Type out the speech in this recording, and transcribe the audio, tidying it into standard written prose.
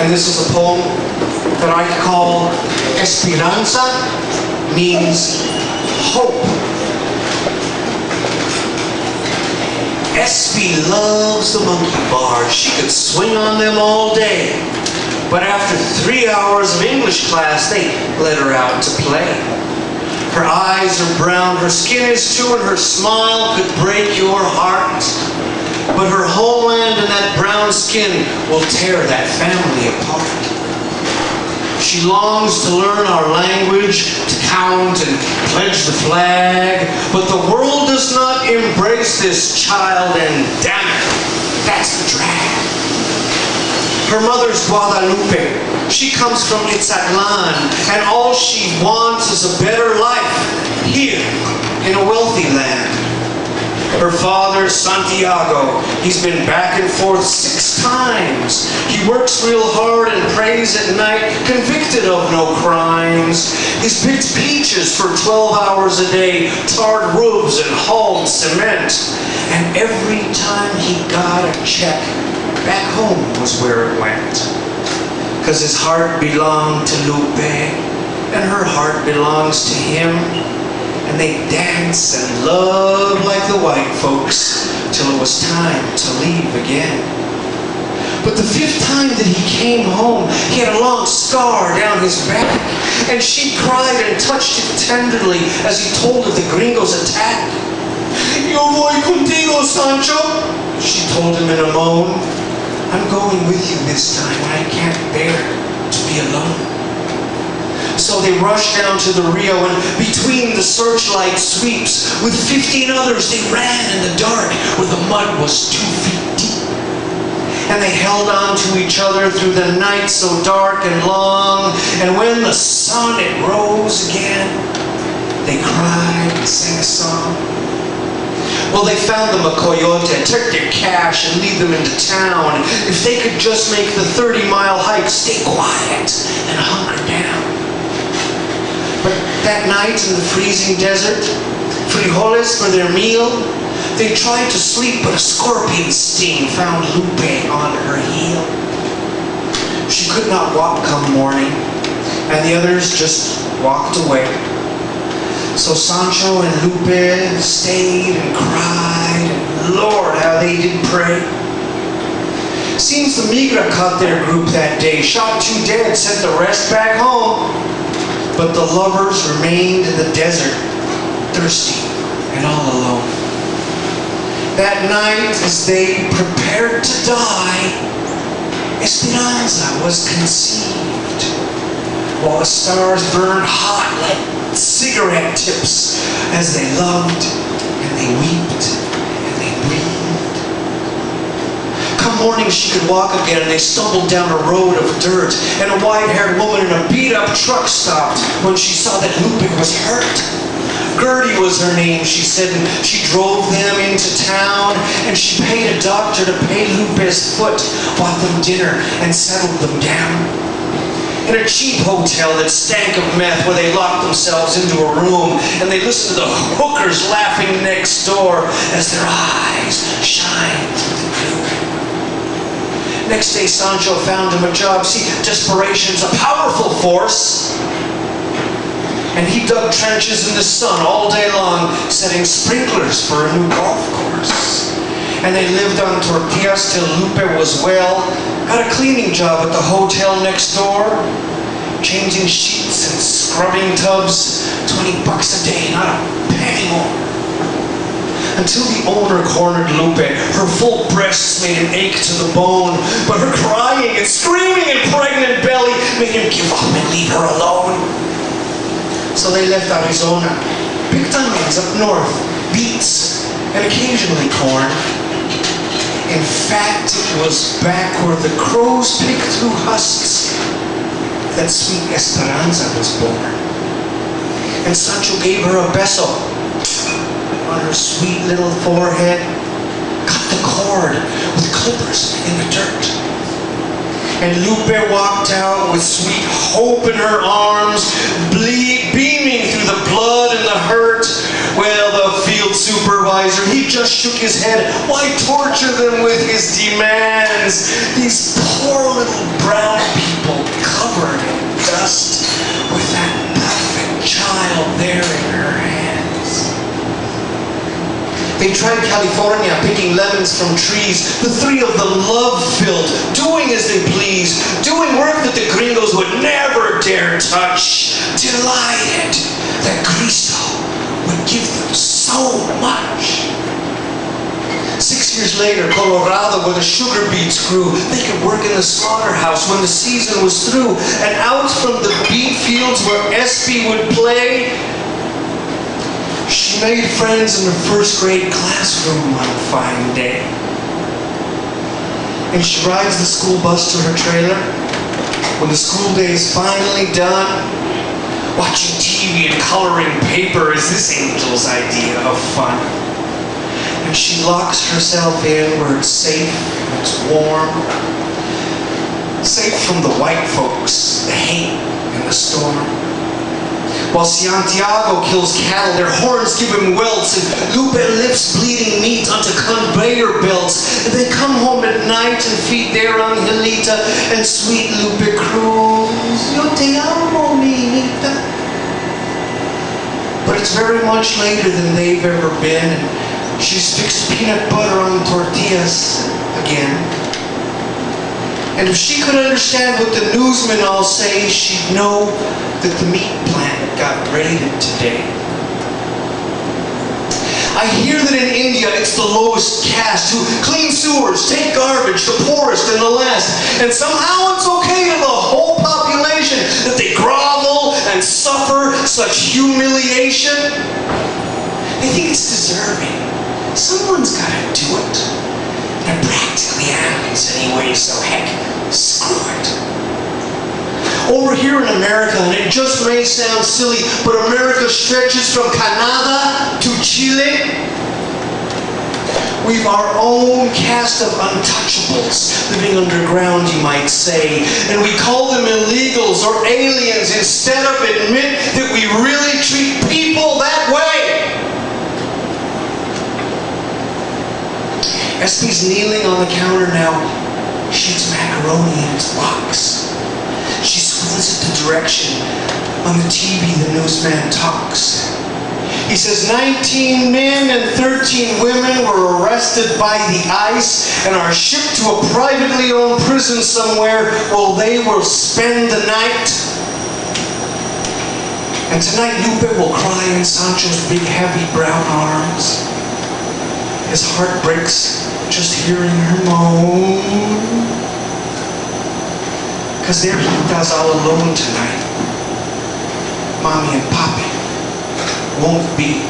And this is a poem that I call Esperanza, means hope. Espy loves the monkey bars. She could swing on them all day. But after 3 hours of English class, they let her out to play. Her eyes are brown, her skin is too, and her smile could break your heart. But her homeland and that brown skin will tear that family apart. She longs to learn our language, to count and pledge the flag, but the world does not embrace this child, and damn it, that's the drag. Her mother's Guadalupe. She comes from Itzatlan, and all she wants is a better life here in a wealthy land. Her father, Santiago, he's been back and forth 6 times. He works real hard and prays at night, convicted of no crimes. He's picked peaches for 12 hours a day, tarred roofs and hauled cement. And every time he got a check, back home was where it went. 'Cause his heart belonged to Lupe, and her heart belongs to him. And they dance and love like the white folks till it was time to leave again. But the 5th time that he came home, he had a long scar down his back, and she cried and touched it tenderly as he told of the gringo's attack. "Yo voy contigo, Sancho," she told him in a moan. "I'm going with you this time. I can't bear to be alone." So they rushed down to the Rio, and between the searchlight sweeps, with 15 others, they ran in the dark where the mud was 2 feet deep. And they held on to each other through the night so dark and long, and when the sun it rose again, they cried and sang a song. Well, they found them a coyote, took their cash and lead them into town. If they could just make the 30-mile hike, stay quiet and hunker down. But that night in the freezing desert, frijoles for their meal, they tried to sleep, but a scorpion sting found Lupe on her heel. She could not walk come morning, and the others just walked away. So Sancho and Lupe stayed and cried, and Lord, how they did pray. Seems the Migra caught their group that day, shot 2 dead, sent the rest back home. But the lovers remained in the desert, thirsty and all alone. That night, as they prepared to die, Esperanza was conceived, while the stars burned hot like cigarette tips as they loved and they wept and they breathed. Come morning she could walk again, and they stumbled down a road of dirt, and a white-haired woman in a beat-up truck stopped when she saw that Lupe was hurt. Gertie was her name, she said, and she drove them into town, and she paid a doctor to pay Lupe's foot, bought them dinner, and settled them down. In a cheap hotel that stank of meth, where they locked themselves into a room and they listened to the hookers laughing next door as their eyes shined through the gloom. Next day, Sancho found him a job. See, desperation's a powerful force. And he dug trenches in the sun all day long, setting sprinklers for a new golf course. And they lived on tortillas till Lupe was well, got a cleaning job at the hotel next door, changing sheets and scrubbing tubs, $20 a day, not a penny more. Until the owner cornered Lupe. Her full breasts made him ache to the bone, but her crying and screaming and pregnant belly made him give up and leave her alone. So they left Arizona, picked onions up north, beets, and occasionally corn. In fact, it was back where the crows picked through husks that sweet Esperanza was born. And Sancho gave her a beso on her sweet little forehead, cut the cord with clippers in the dirt. And Lupe walked out with sweet hope in her arms, beaming through the blood and the hurt. Well, the field supervisor, he just shook his head. Why torture them with his demands? These poor little brown people. tried California, picking lemons from trees. The three of them love-filled, doing as they please, doing work that the gringos would never dare touch, delighted that Cristo would give them so much. 6 years later, Colorado, where the sugar beets grew, they could work in the slaughterhouse when the season was through. And out from the beet fields where Espy would play, she made friends in her first grade classroom on a fine day. And she rides the school bus to her trailer when the school day is finally done. Watching TV and coloring paper is this angel's idea of fun. And she locks herself in where it's safe and it's warm. Safe from the white folks, the hate and the storm. While Santiago kills cattle, their horns give him welts, and Lupe lifts bleeding meat onto conveyor belts. And they come home at night and feed their Angelita, and sweet Lupe croons, Yo te amo, niñita. But it's very much later than they've ever been, and she's fixed peanut butter on tortillas again. And if she could understand what the newsmen all say, she'd know that the meat plant got raided today. I hear that in India it's the lowest caste who clean sewers, take garbage, the poorest and the last. And somehow it's okay to the whole population that they grovel and suffer such humiliation. They think it's deserving. Someone's got to do it. And it practically happens anyway, so heck, screw it. Over here in America, and it just may sound silly, but America stretches from Canada to Chile. We've our own caste of untouchables living underground, you might say. And we call them illegals or aliens instead of admit that we really treat people that way. Espy's kneeling on the counter now. She eats macaroni in its box. She squints at the direction. On the TV, the newsman talks. He says 19 men and 13 women were arrested by the ICE and are shipped to a privately owned prison somewhere where they will spend the night. And tonight Lupe will cry in Sancho's big heavy brown arms. His heart breaks just hearing her moan. Because there he does all alone tonight. Mommy and Papi won't be.